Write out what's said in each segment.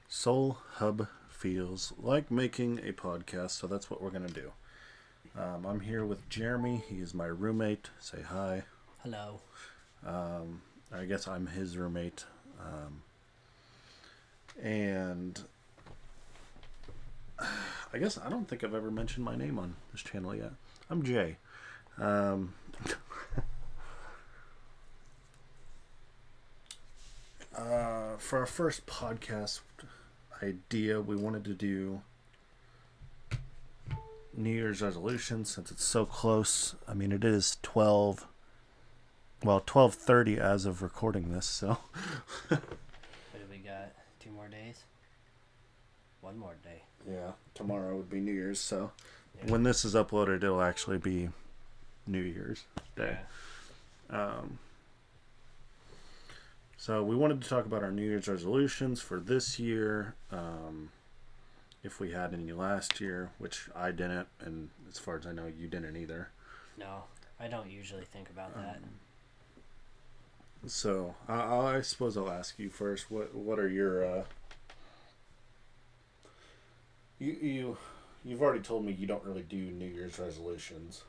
SoulHubFeels like making a podcast, so that's what we're going to do. I'm here with Jeremy. He is my roommate. Say hi. Hello. I guess I'm his roommate. And I guess I don't think I've ever mentioned my name on this channel yet. I'm Jay. Um, for our first podcast idea, we wanted to do New Year's resolutions since it's so close. I mean, it is 12:30 as of recording this, so What do we got? 2 more days? One more day. yeah, tomorrow would be New Year's, so Yeah. when this is uploaded, it'll actually be New Year's Day. Yeah. So we wanted to talk about our New Year's resolutions for this year, if we had any last year, which I didn't, and as far as I know, you didn't either. No, I don't usually think about that. So I suppose I'll ask you first. What are your you've already told me you don't really do New Year's resolutions.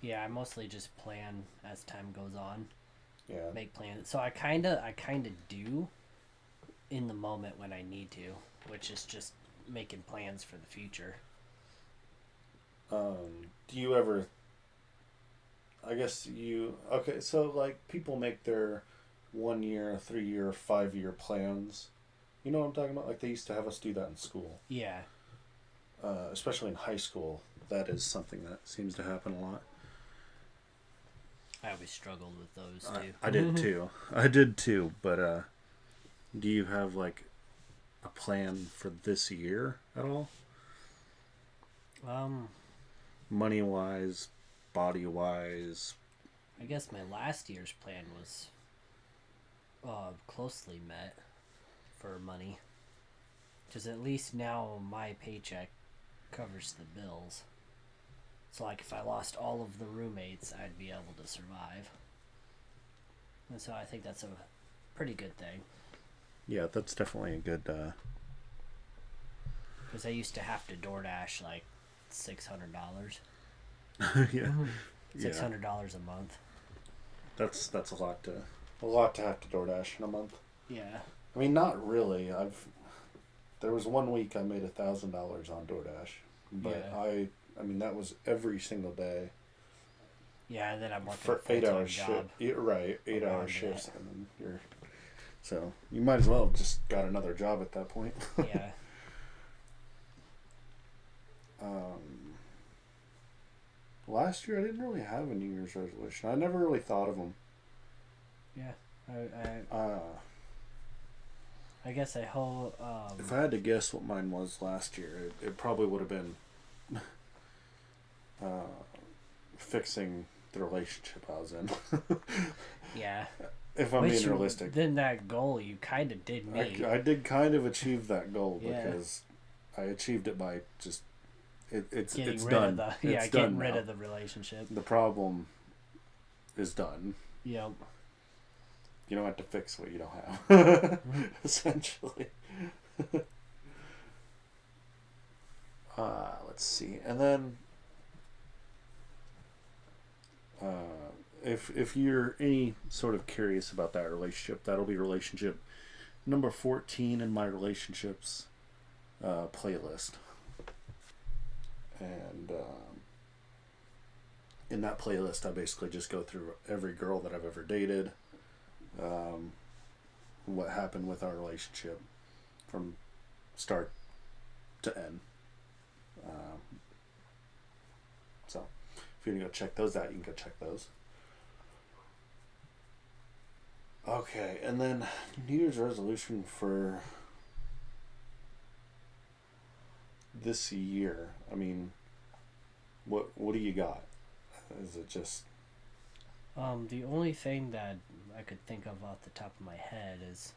Yeah, I mostly just plan as time goes on. Yeah. Make plans. So I kinda do in the moment when I need to, which is just making plans for the future. Do you ever? I guess okay. So like people make their 1 year, 3 year, 5 year plans. You know what I'm talking about? Like they used to have us do that in school. Yeah. Especially in high school. That is something that seems to happen a lot. I always struggled with those too. I did too. I did too. But do you have like a plan for this year at all? Money wise, body wise. I guess my last year's plan was closely met for money. Because at least now my paycheck covers the bills. So, like, if I lost all of the roommates, I'd be able to survive. And so I think that's a pretty good thing. Yeah, that's definitely a good. Because I used to have to DoorDash like $600. Yeah, $600 a month. That's a lot to have to DoorDash in a month. Yeah. I mean, not really. There was 1 week I made $1,000 on DoorDash, but Yeah. I mean that was every single day. Yeah, and then I'm working For a full-time 8 hour job. shift, right? 8 hour around shifts, that. and then so you might as well have just got another job at that point. Yeah. Last year I didn't really have a New Year's resolution. I never really thought of them. Yeah. I guess I hope. If I had to guess what mine was last year, it probably would have been fixing the relationship I was in. Yeah. If I'm being realistic. Then that goal you kind of did meet. I did kind of achieve that goal Yeah. because I achieved it by just it's Getting rid done. of It's getting done rid now. of the relationship. The problem is done. Yep. You don't have to fix what you don't have. Essentially. Let's see. And then if you're any sort of curious about that relationship, that'll be relationship number 14 in my relationships playlist. And in that playlist, I basically just go through every girl that I've ever dated, what happened with our relationship from start to end. So if you're going to go check those out, you can go check those. Okay, and then New Year's resolution for this year. I mean, what do you got? Is it just The only thing that I could think of off the top of my head is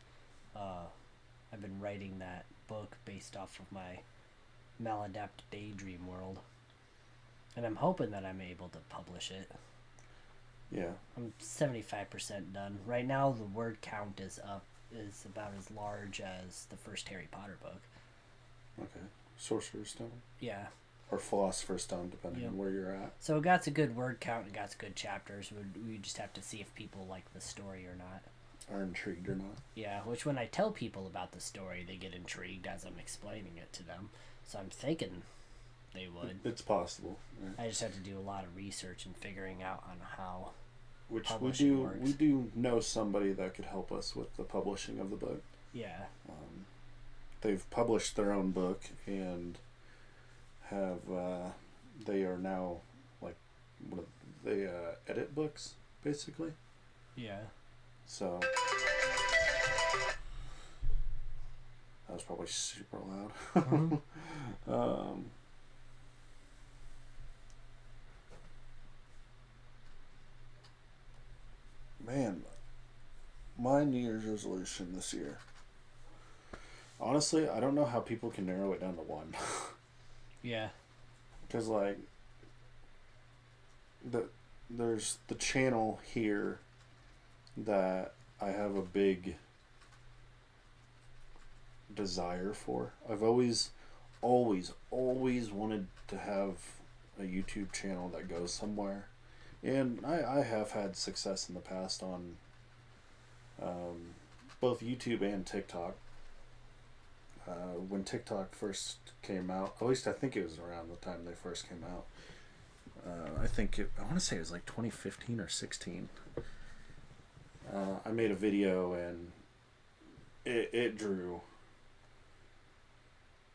I've been writing that book based off of my maladaptive daydream world. And I'm hoping that I'm able to publish it. Yeah. I'm 75% done. Right now, the word count is up is about as large as the first Harry Potter book. Okay. Sorcerer's Stone? Yeah. Or Philosopher's Stone, depending on where you're at. So it got a good word count and got good chapters. We just have to see if people like the story or not. Are intrigued or not. Yeah, which when I tell people about the story, they get intrigued as I'm explaining it to them. So I'm thinking they would. It's possible. Right? I just have to do a lot of research and figuring out on how Which publishing works. We do know somebody that could help us with the publishing of the book. Yeah. They've published their own book and have they are now like they edit books basically. Yeah. So that was probably super loud. Mm-hmm. Man, my New Year's resolution this year. Honestly, I don't know how people can narrow it down to one. Yeah. Because, like, there's the channel here that I have a big desire for. I've always wanted to have a YouTube channel that goes somewhere. And I have had success in the past on both YouTube and TikTok. When TikTok first came out, at least I think it was around the time they first came out. I want to say it was like 2015 or 16. I made a video and it drew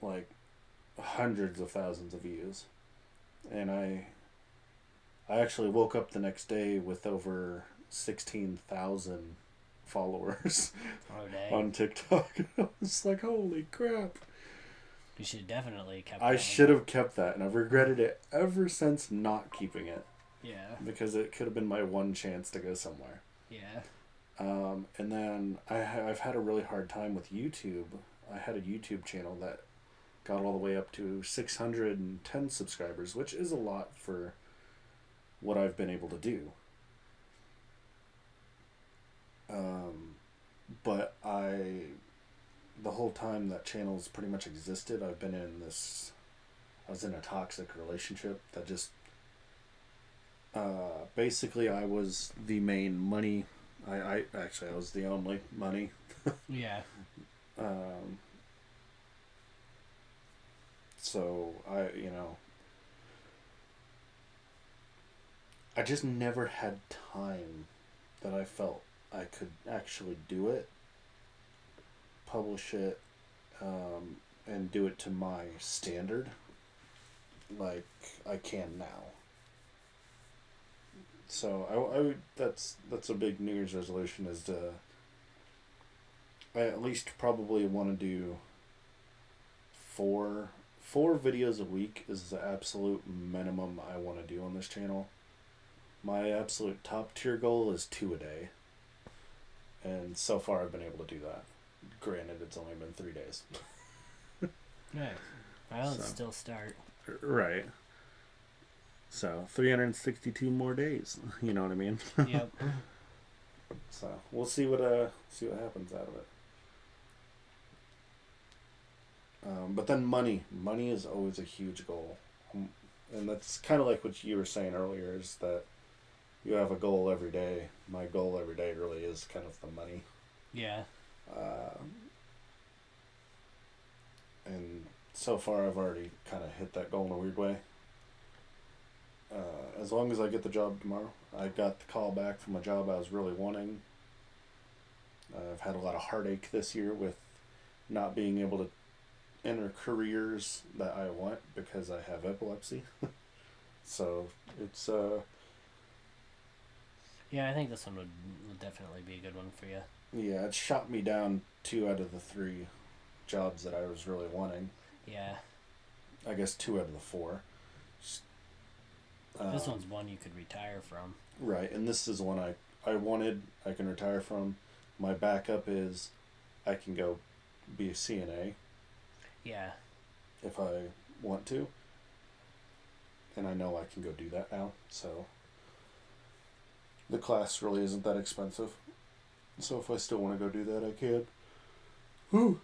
like hundreds of thousands of views. And I actually woke up the next day with over 16,000 followers on TikTok. I was like, holy crap. You should definitely kept I should have kept that, and I've regretted it ever since not keeping it. Yeah. Because it could have been my one chance to go somewhere. Yeah. And then I've had a really hard time with YouTube. I had a YouTube channel that got all the way up to 610 subscribers, which is a lot for what I've been able to do. But the whole time that channel's pretty much existed, I was in a toxic relationship that just, basically I was the main money, I was the only money. Yeah. So I just never had time that I felt I could actually do it, publish it, and do it to my standard like I can now. So that's a big New Year's resolution, is to I at least probably want to do four videos a week is the absolute minimum I want to do on this channel. My absolute top tier goal is 2 a day. And so far I've been able to do that. Granted, it's only been 3 days. Nice. Well, it's still start. Right. So 362 more days. You know what I mean? Yep. So we'll see what happens out of it. But then money is always a huge goal, and that's kind of like what you were saying earlier, is that you have a goal every day. My goal every day really is kind of the money. Yeah. And so far I've already kind of hit that goal in a weird way. As long as I get the job tomorrow. I got the call back from a job I was really wanting. I've had a lot of heartache this year with not being able to enter careers that I want because I have epilepsy. So it's Yeah, I think this one would definitely be a good one for you. Yeah, it shot me down 2 out of the 3 jobs that I was really wanting. Yeah. I guess 2 out of the 4. This one's one you could retire from. Right, and this is one I wanted, I can retire from. My backup is I can go be a CNA. Yeah. If I want to. And I know I can go do that now, so the class really isn't that expensive. So if I still want to go do that, I can. Whew.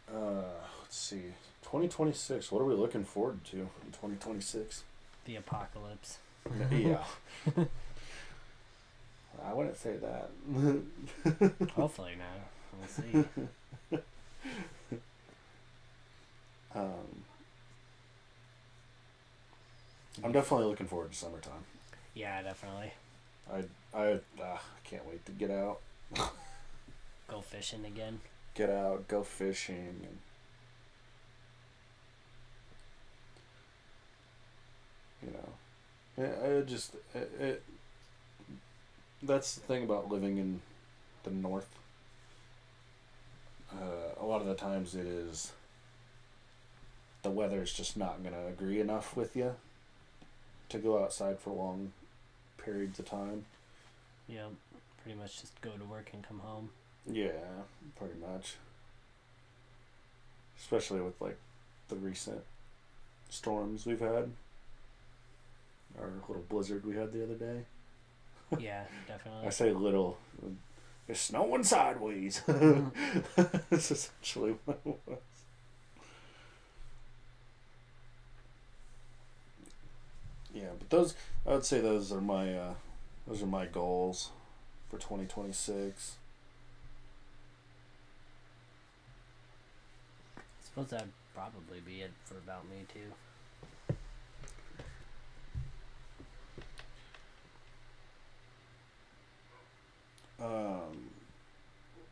Let's see. 2026. What are we looking forward to in 2026? The apocalypse. Yeah. I wouldn't say that. Hopefully not. We'll see. I'm definitely looking forward to summertime. Yeah, definitely. I can't wait to get out. Go fishing again. Get out, go fishing, and you know, that's the thing about living in the north. A lot of the times it is the weather's just not gonna agree enough with you to go outside for long periods of time. Yeah, pretty much just go to work and come home. Yeah, pretty much. Especially with like the recent storms we've had. Our little blizzard we had the other day. Yeah, definitely. I say little. It's snowing sideways. That's essentially what it was. Yeah, but I would say those are my goals for 2026. I suppose that'd probably be it for about me too.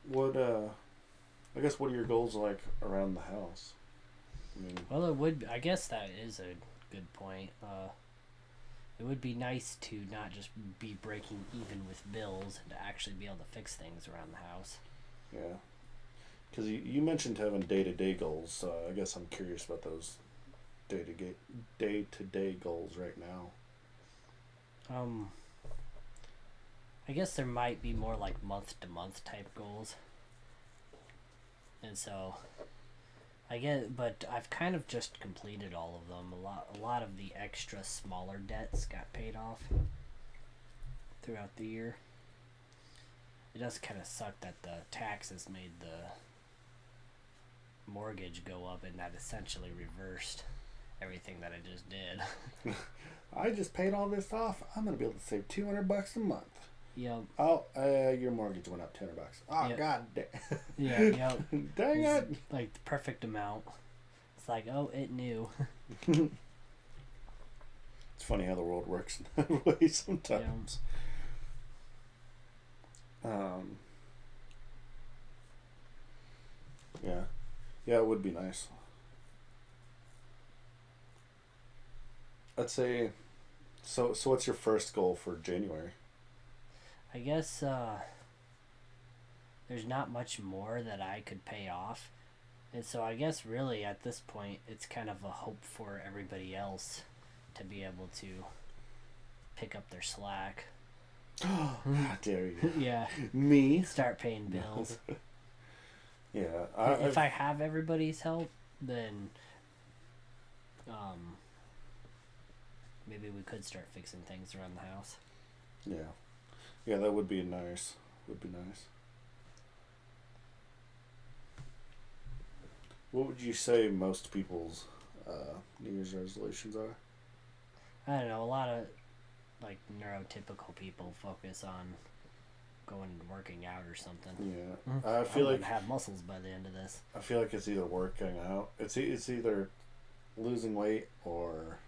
What I guess what are your goals like around the house? I mean, Well, it would. I guess that is a good point. It would be nice to not just be breaking even with bills and to actually be able to fix things around the house. yeah, because you mentioned having day-to-day goals, so I guess I'm curious about those day-to-day goals right now. I guess there might be more like month to month type goals. And so I get, but I've kind of just completed all of them. A lot of the extra smaller debts got paid off throughout the year. It does kind of suck that the taxes made the mortgage go up, and that essentially reversed everything that I just did. I just paid all this off. I'm gonna be able to save $200 a month. Yep. Oh, your mortgage went up $200. Oh, Yep. God damn. Yeah, yep. Dang it. Like the perfect amount. It's like, oh, it knew. It's funny how the world works in that way sometimes. Yeah. Yeah, it would be nice. I'd say, so what's your first goal for January? I guess there's not much more that I could pay off. And so I guess really at this point it's kind of a hope for everybody else to be able to pick up their slack. How dare you. Yeah. Me? Start paying bills. Yeah. If I have everybody's help, then maybe we could start fixing things around the house. Yeah. Yeah, that would be nice. Would be nice. What would you say most people's New Year's resolutions are? I don't know, a lot of like neurotypical people focus on going and working out or something. Yeah. I feel like I'm gonna have muscles by the end of this. I feel like it's either working out. It's either losing weight or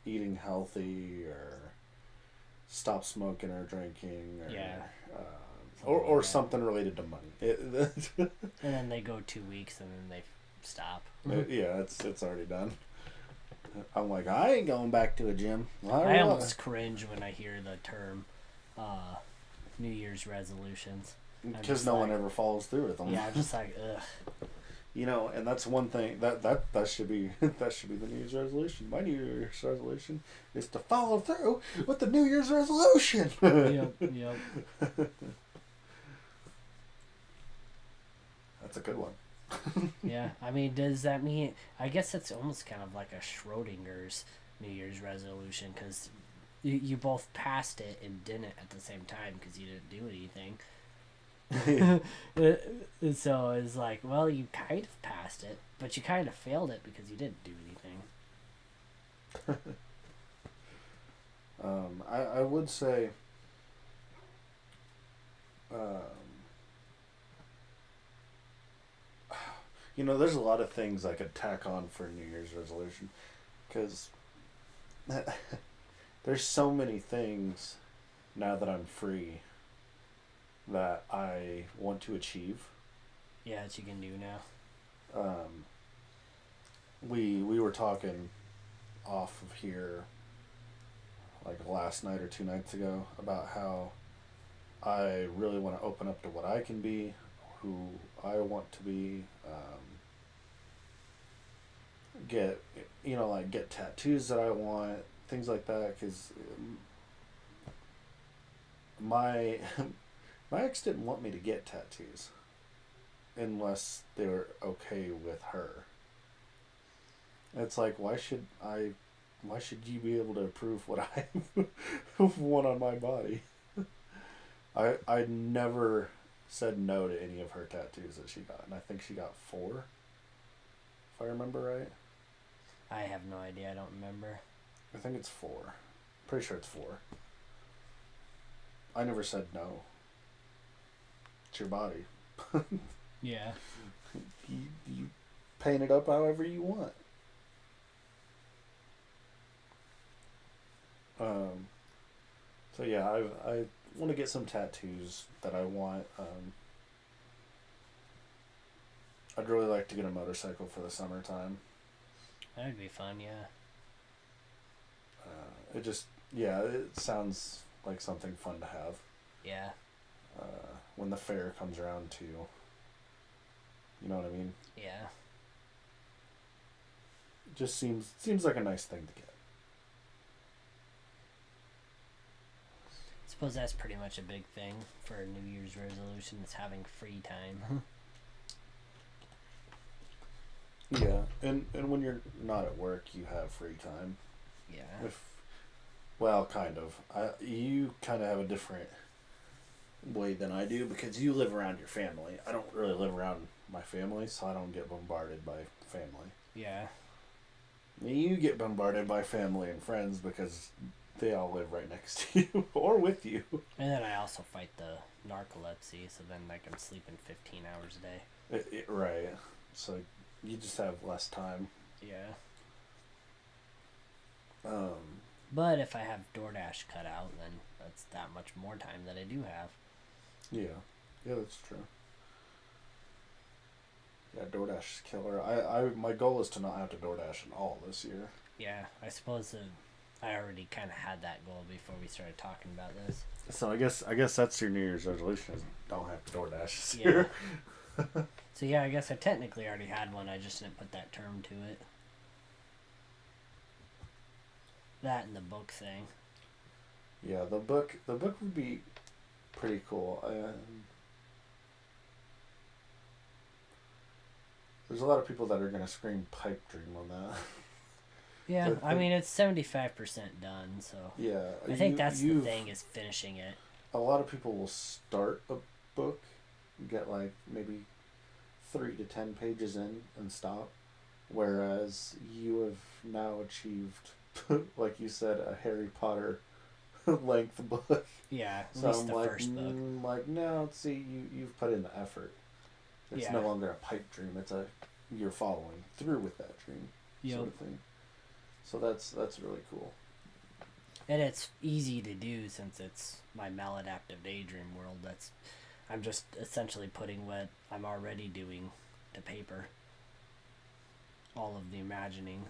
eating healthy or stop smoking or drinking or Yeah. or like something related to money. And then they go 2 weeks and then they stop. Yeah, it's already done. I'm like, I ain't going back to a gym. I almost cringe when I hear the term New Year's resolutions. Because no one ever follows through with them. Yeah, I'm just like, ugh. You know, and that's one thing that should be the New Year's resolution. My New Year's resolution is to follow through with the New Year's resolution. Yep. That's a good one. Yeah, I mean, does that mean? I guess it's almost kind of like a Schrodinger's New Year's resolution because you both passed it and didn't at the same time because you didn't do anything. So it's like, well, you kind of passed it, but you kind of failed it because you didn't do anything. I would say, there's a lot of things I could tack on for New Year's resolution, because there's so many things now that I'm free that I want to achieve. Yeah, that you can do now. We were talking off of here like last night or 2 nights ago about how I really want to open up to what I can be, who I want to be, get get tattoos that I want, things like that. Because my my ex didn't want me to get tattoos unless they were okay with her. It's like, why should you be able to approve what I want on my body? I never said no to any of her tattoos that she got, and I think she got 4, if I remember right. I have no idea. I don't remember. I think it's 4. Pretty sure it's 4. I never said no. It's your body. Yeah. You paint it up however you want. So yeah, I want to get some tattoos that I want. I'd really like to get a motorcycle for the summertime. That would be fun, yeah. It sounds like something fun to have. Yeah. When the fair comes around too. You know what I mean? Yeah. It just seems like a nice thing to get. I suppose that's pretty much a big thing for a New Year's resolution is having free time. Yeah, and when you're not at work, you have free time. Yeah. Kind of. You kind of have a different way than I do because you live around your family. I don't really live around my family, so I don't get bombarded by family. Yeah. You get bombarded by family and friends because they all live right next to you or with you. And then I also fight the narcolepsy, so then I can sleep in 15 hours a day. Right. So you just have less time. Yeah. Um, But if I have DoorDash cut out, then that's that much more time that I do have. Yeah. Yeah, that's true. Yeah, DoorDash is killer. My goal is to not have to DoorDash at all this year. Yeah, I suppose I already kind of had that goal before we started talking about this. So I guess that's your New Year's resolution is don't have to DoorDash this year. So yeah, I guess I technically already had one. I just didn't put that term to it. That and the book thing. Yeah, the book would be pretty cool. There's a lot of people that are gonna scream pipe dream on that. Yeah, I mean it's 75% done, so yeah, I think that's the thing is finishing it. A lot of people will start a book, get like maybe 3 to 10 pages in and stop, whereas you have now achieved, like you said, a Harry Potter length book. Yeah, at so least I'm the like, first book. Like no, see, you've put in the effort. It's no longer a pipe dream. It's you're following through with that dream sort of thing. So that's really cool. And it's easy to do since it's my maladaptive daydream world. I'm just essentially putting what I'm already doing to paper. All of the imagining.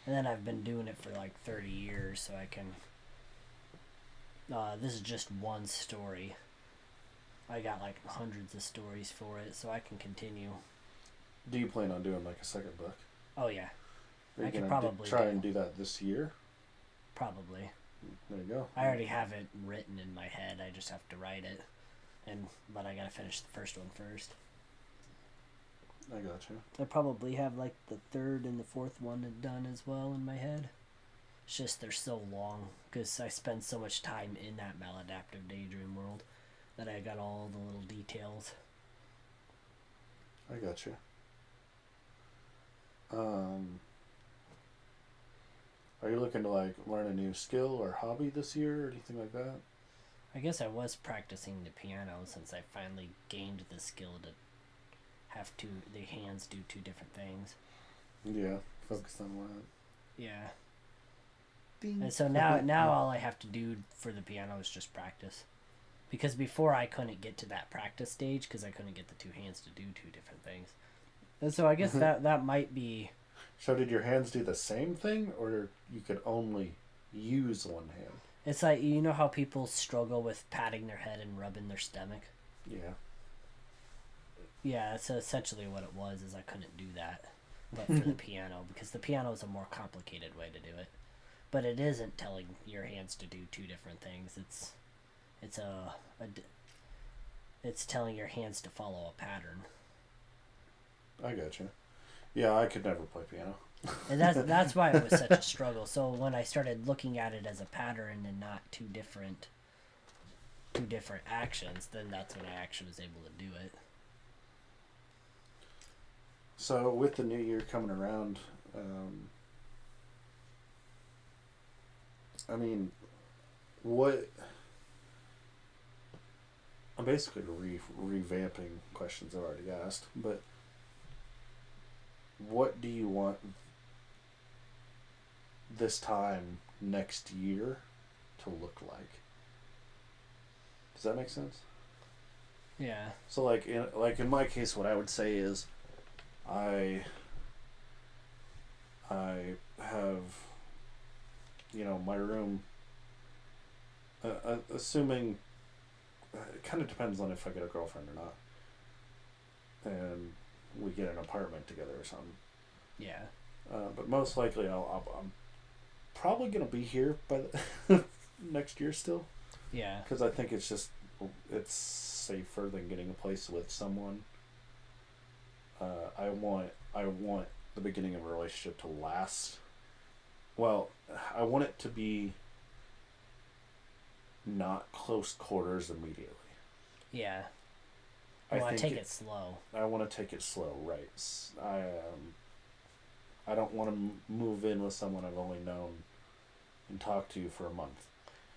And then I've been doing it for like 30 years, so I can... this is just one story. I got like hundreds of stories for it, so I can continue. Do you plan on doing like a second book? Oh yeah. I could probably try and do that this year? Probably. There you go. I already have it written in my head. I just have to write it. But I gotta finish the first one first. I got you. I probably have like the third and the fourth one done as well in my head. It's just they're so long because I spend so much time in that maladaptive daydream world that I got all the little details. I got you. Are you looking to like learn a new skill or hobby this year or anything like that? I guess I was practicing the piano since I finally gained the skill to have the hands do two different things. Yeah, focus on that. Yeah. Ding. And so now all I have to do for the piano is just practice. Because before I couldn't get to that practice stage because I couldn't get the two hands to do two different things. And so I guess that might be... So did your hands do the same thing, or you could only use one hand? It's like, you know how people struggle with patting their head and rubbing their stomach? Yeah. Yeah, that's essentially what it was, is I couldn't do that. But for the piano, because the piano is a more complicated way to do it. But it isn't telling your hands to do two different things. It's telling your hands to follow a pattern. I got you. Yeah, I could never play piano. And that's why it was such a struggle. So when I started looking at it as a pattern and not two different actions, then that's when I actually was able to do it. So with the new year coming around, I mean, what... I'm basically revamping questions I've already asked, but what do you want this time next year to look like? Does that make sense? Yeah. So like in my case, what I would say is, I have, my room. Assuming, it kind of depends on if I get a girlfriend or not, and we get an apartment together or something. Yeah. But most likely, I'm probably gonna be here by the next year still. Yeah. Because I think it's safer than getting a place with someone. I want the beginning of a relationship to last. Well, I want it to be not close quarters immediately. Yeah. I want to take it slow. I want to take it slow, right? I don't want to move in with someone I've only known and talked to for a month.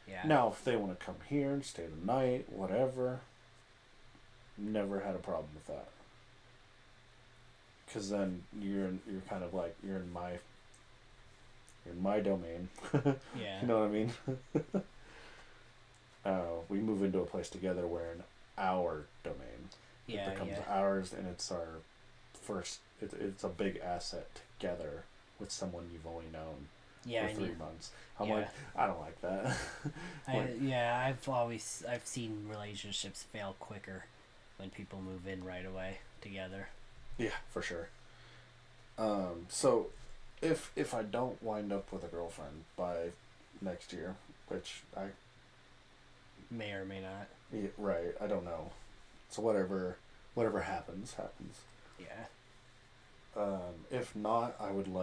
Yeah. Now, if they want to come here and stay the night, whatever, never had a problem with that. Because then you're kind of like you're in my domain. Yeah. You know what I mean? We move into a place together. We're in our domain. Yeah. It becomes ours, and it's our first. It's a big asset together with someone you've only known for 3 months. I'm like, I don't like that. I've seen relationships fail quicker when people move in right away together. Yeah, for sure. So if I don't wind up with a girlfriend by next year, which I may or may not. Yeah, right, I don't know. So whatever happens. Yeah. If not, I would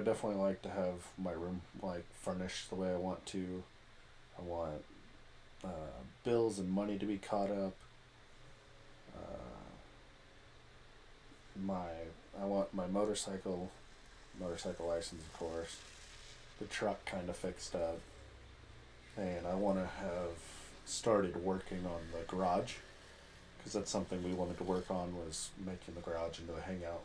definitely like to have my room like furnished the way I want to. I want bills and money to be caught up. I want my motorcycle license, of course. The truck kind of fixed up, and I want to have started working on the garage, because that's something we wanted to work on, was making the garage into a hangout.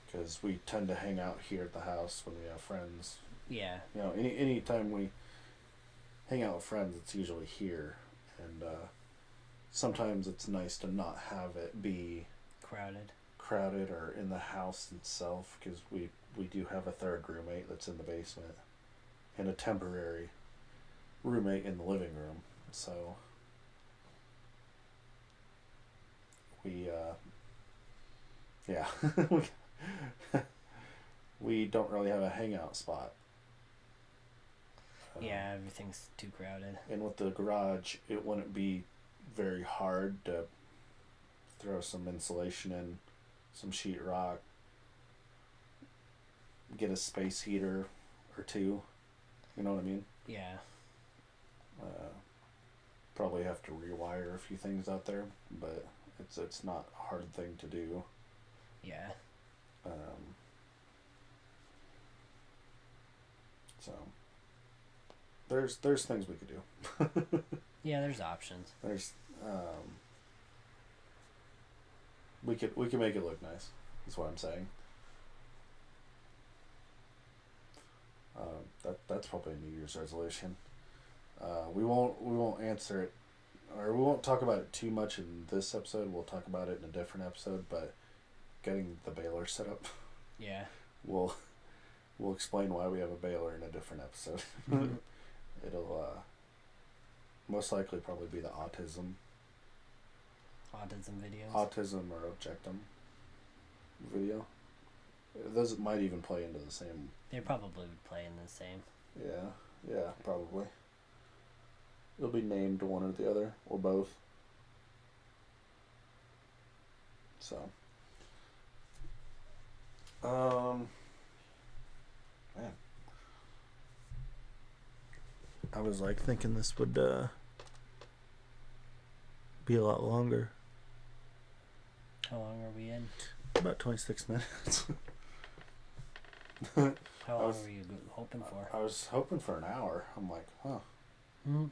Because we tend to hang out here at the house when we have friends. Yeah. Any time we hang out with friends, it's usually here, and sometimes it's nice to not have it be crowded or in the house itself, because we do have a third roommate that's in the basement and a temporary roommate in the living room, so we we don't really have a hangout spot. Yeah, everything's too crowded. And with the garage, it wouldn't be very hard to throw some insulation in, some sheetrock, get a space heater or two. You know what I mean? Yeah. Probably have to rewire a few things out there, but it's not a hard thing to do. Yeah. So there's things we could do. Yeah, there's options. There's we could make it look nice. That's what I'm saying. That's probably a New Year's resolution. We won't answer it, or we won't talk about it too much in this episode. We'll talk about it in a different episode. But getting the baler set up, Yeah. we'll explain why we have a baler in a different episode. It'll most likely probably be the autism videos. Autism or objectum video. Those might even play into the same. They probably would play in the same. Yeah, probably. It'll be named one or the other, or both. So. Man. I was like thinking this would be a lot longer. How long are we in? About 26 minutes. How long were you hoping for? I was hoping for an hour. I'm like, huh.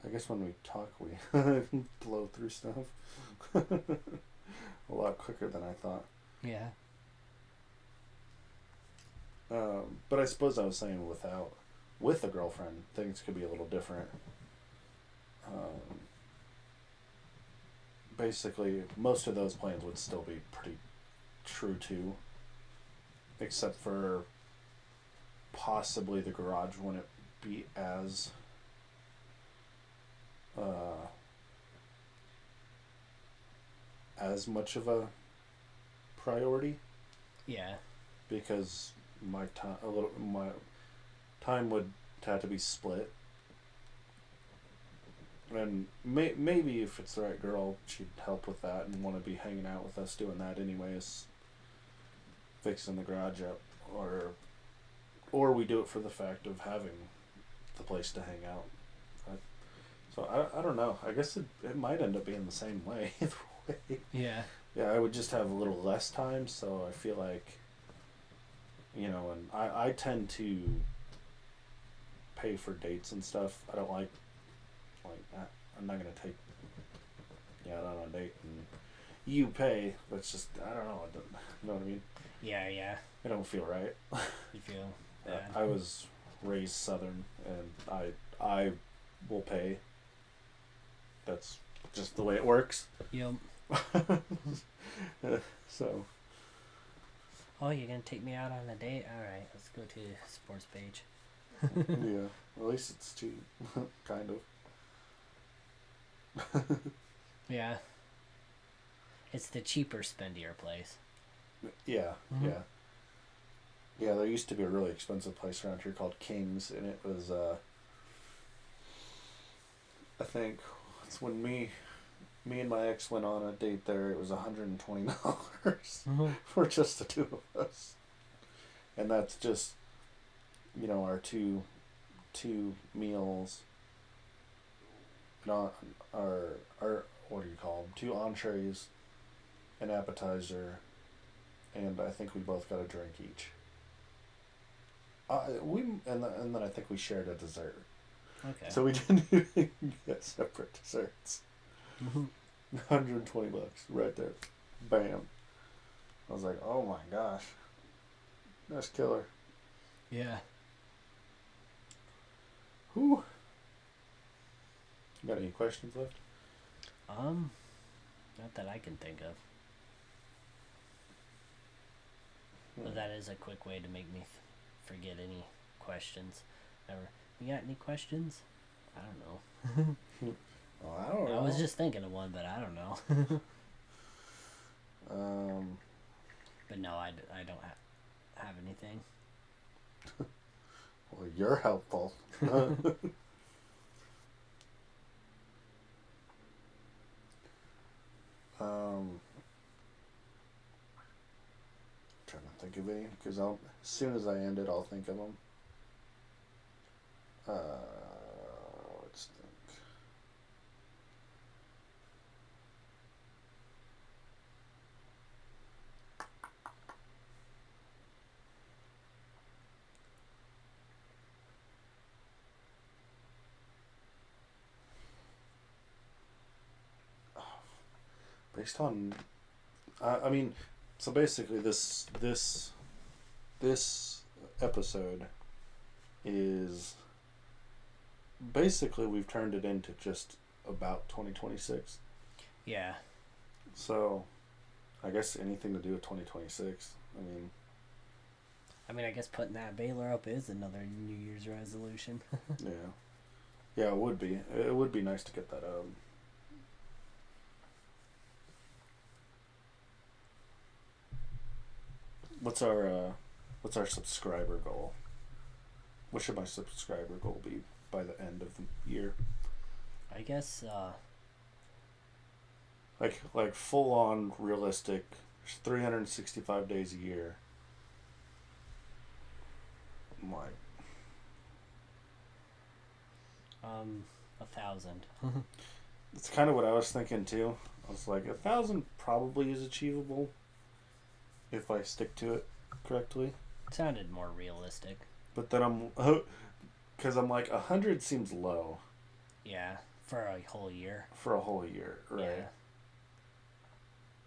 I guess when we talk, we blow through stuff a lot quicker than I thought. Yeah. But I suppose I was saying with a girlfriend, things could be a little different. Basically, most of those plans would still be pretty true to, except for possibly the garage wouldn't be as much of a priority. Yeah. Because my time would have to be split. And maybe if it's the right girl, she'd help with that and want to be hanging out with us doing that anyways. Fixing the garage up. Or we do it for the fact of having the place to hang out. So I don't know. I guess it might end up being the same way. Either way. Yeah. Yeah, I would just have a little less time, so I feel like, and I tend to pay for dates and stuff. I don't like I'm not going to take you out on a date and you pay. That's just, I don't know. You know what I mean? Yeah, yeah. I don't feel right. You feel bad. I was raised Southern, and I will pay. That's just the way it works. Yep. So. Oh, you're going to take me out on a date? Alright, let's go to the sports page. Yeah, at least it's cheap. Kind of. Yeah. It's the cheaper, spendier place. Yeah, yeah. Yeah, there used to be a really expensive place around here called King's, and it was, I think, it's when me and my ex went on a date there, it was $120 for just the two of us. And that's just, our two meals, not our what do you call them? 2 entrees, an appetizer, and I think we both got a drink each. And then I think we shared a dessert. Okay. So we didn't even get separate desserts. $120 right there. Bam. I was like, oh my gosh. That's killer. Yeah. Whew. You got any questions left? Not that I can think of. But that is a quick way to make me forget any questions. Ever. You got any questions? I don't know. Well, I don't know. I was just thinking of one, but I don't know. But no, I don't have anything. Well, you're helpful. Trying to think of any because as soon as I end it, I'll think of them. Let's think. Based on, I mean, so basically this episode is basically we've turned it into just about 2026. Yeah. So, I guess anything to do with 2026. I mean, I guess putting that Baylor up is another New Year's resolution. Yeah. Yeah, it would be. It would be nice to get that up. What's our subscriber goal? What should my subscriber goal be by the end of the year? I guess, Like full on realistic, 365 days a year. Like 1,000. it's kind of what I was thinking too. I was like 1,000 probably is achievable if I stick to it correctly. Sounded more realistic. But then because I'm like 100 seems low. Yeah, for a whole year. For a whole year, right?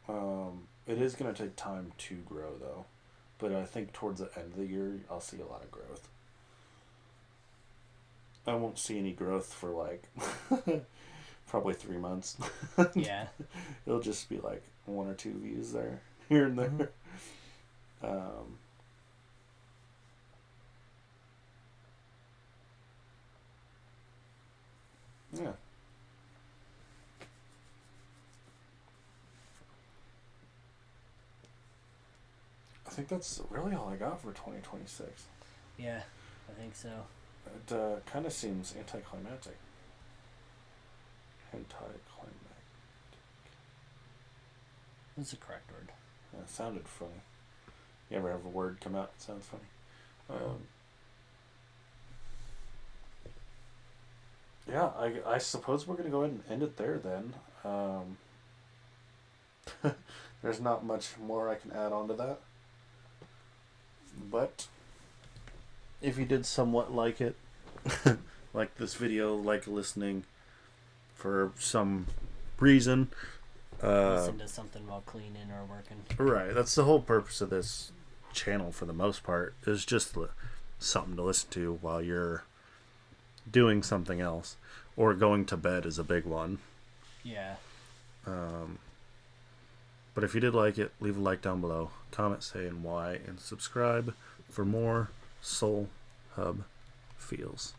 Yeah. It is going to take time to grow though, but I think towards the end of the year I'll see a lot of growth. I won't see any growth for like probably 3 months. Yeah. It'll just be like 1 or 2 views there, here and there. Yeah. I think that's really all I got for 2026. Yeah, I think so. It kind of seems anticlimactic. Anticlimactic. That's the correct word. Yeah, it sounded funny. You ever have a word come out that sounds funny? Yeah, I suppose we're going to go ahead and end it there then. There's not much more I can add on to that. But if you did somewhat like it, like this video, like listening for some reason, Listen to something while cleaning or working. right, that's the whole purpose of this channel for the most part, is just something to listen to while you're doing something else, or going to bed is a big one. Yeah. But if you did like it, leave a like down below, comment saying why, and subscribe for more Soul Hub Feels.